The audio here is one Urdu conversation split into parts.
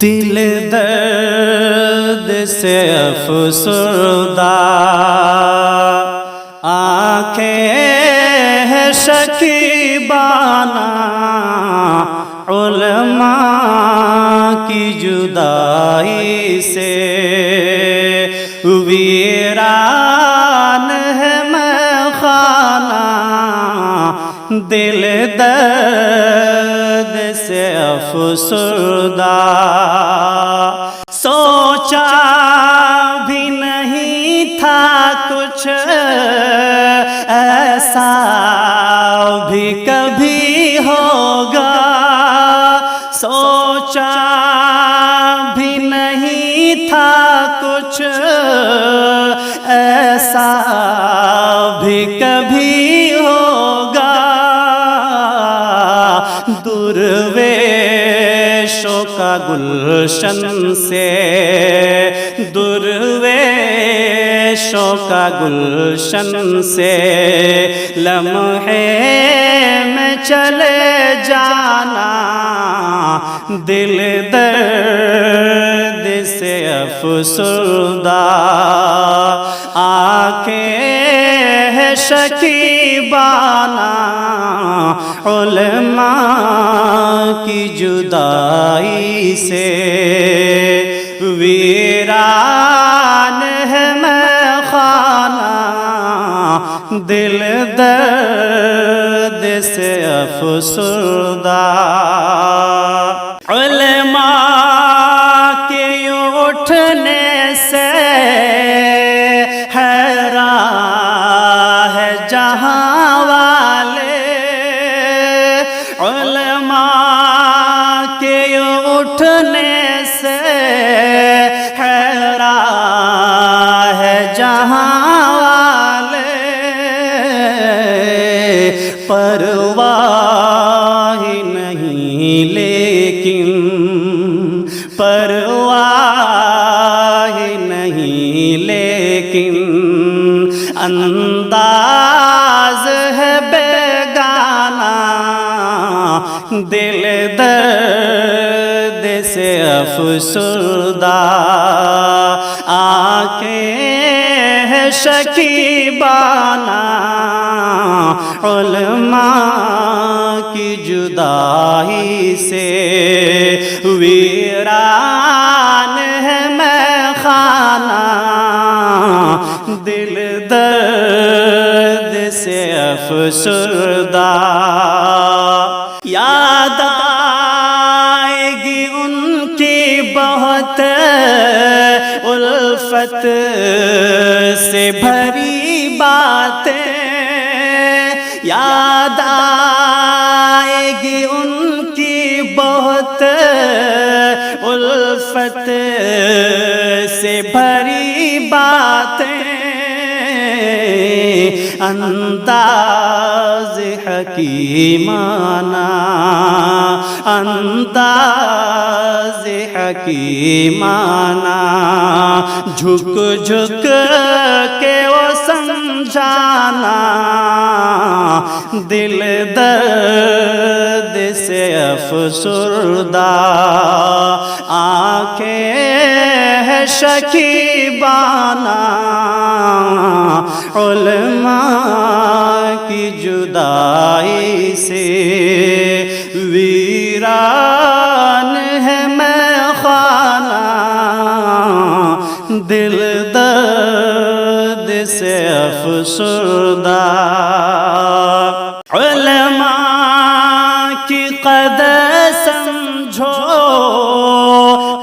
دل درد سے افسردہ، آنکھیں شکیبانہ، علماء کی جدائی سے ویران ہے میخانہ، دل درد سے افسردہ، سوچا بھی نہیں تھا کچھ ایسا بھی کبھی ہوگا، سوچا بھی نہیں تھا کچھ ایسا بھی کبھی ہوگا، درویشوں کا گلشن سے، درویشوں کا گلشن سے لمحے میں چلے جانا، دل درد سے افسردہ، آنکھیں شکیبانہ، علماء کی جدائی سے ویران ہے میخانہ، دل درد سے افسردہ، علماء کے اٹھنے سے حیران ہے جہاں والے، علماء کے اٹھنے سے حیران ہے جہاں والے، پرواہ نہیں لیکن، پرواہ نہیں لیکن انداز ہے بیگانہ، دل درد سے افسردہ، آنکھیں شکیبانہ، علماء کی جدائی سے ویران ہے میخانہ، دل درد سے افسردہ، یاد آئے گی ان کی بہت الفت سے بھری باتیں، یاد آئے گی ان کی بہت الفت سے بھری باتیں، انداز حکیمانہ، انداز حکیمانہ، جھک جھک کے وہ سمجھانا، دل درد سے افسردہ، آنکھیں شکیبانہ، علماء کی جدائی سے ویران ہے میخانہ، دل درد سے افسردہ، علماء کی قدر سمجھو،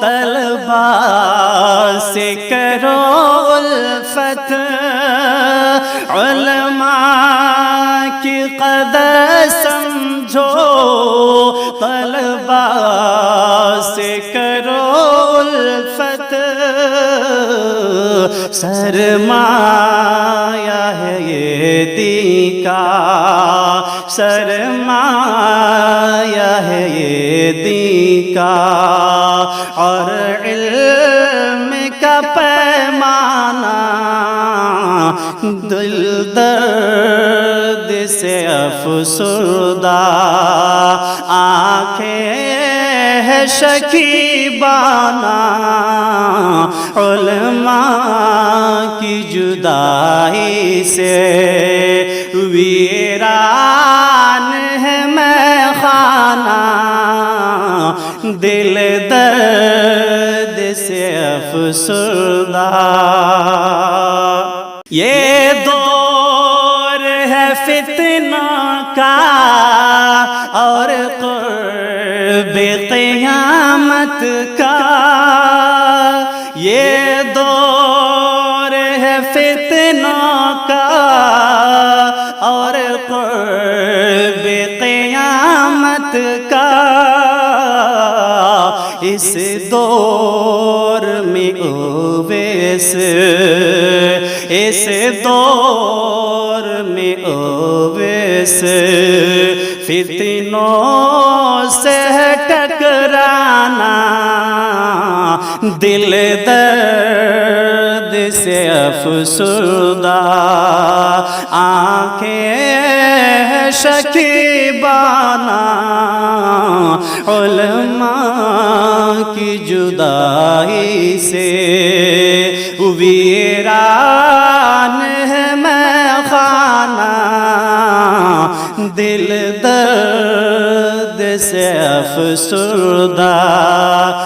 طلبا سے کرو الفت، علماء کی قدر سمجھو، طلبا سے کرو الفت، سرمایہ ہے یہ دین کا، سرمایہ ہے یہ دین کا، اور علم کا پیمانہ، دل درد سے افسردہ، آنکھیں ہے شکیبانہ علماء کی جدائی سے، ویران ہے میں خانہ دل درد سے افسردہ۔ یہ دور ہے فتنہ کا اور قرب قیامت کا، یہ دور ہے فتنہ کا اور قرب قیامت کا۔ اس دور میں اویس، اس دور میں اویس فتنوں سے ٹکرانا دل درد سے افسردہ، آنکھیں شکیبانہ علماء کی جدائی سے، ویران ہے میں خانہ دل درد سے افسردہ۔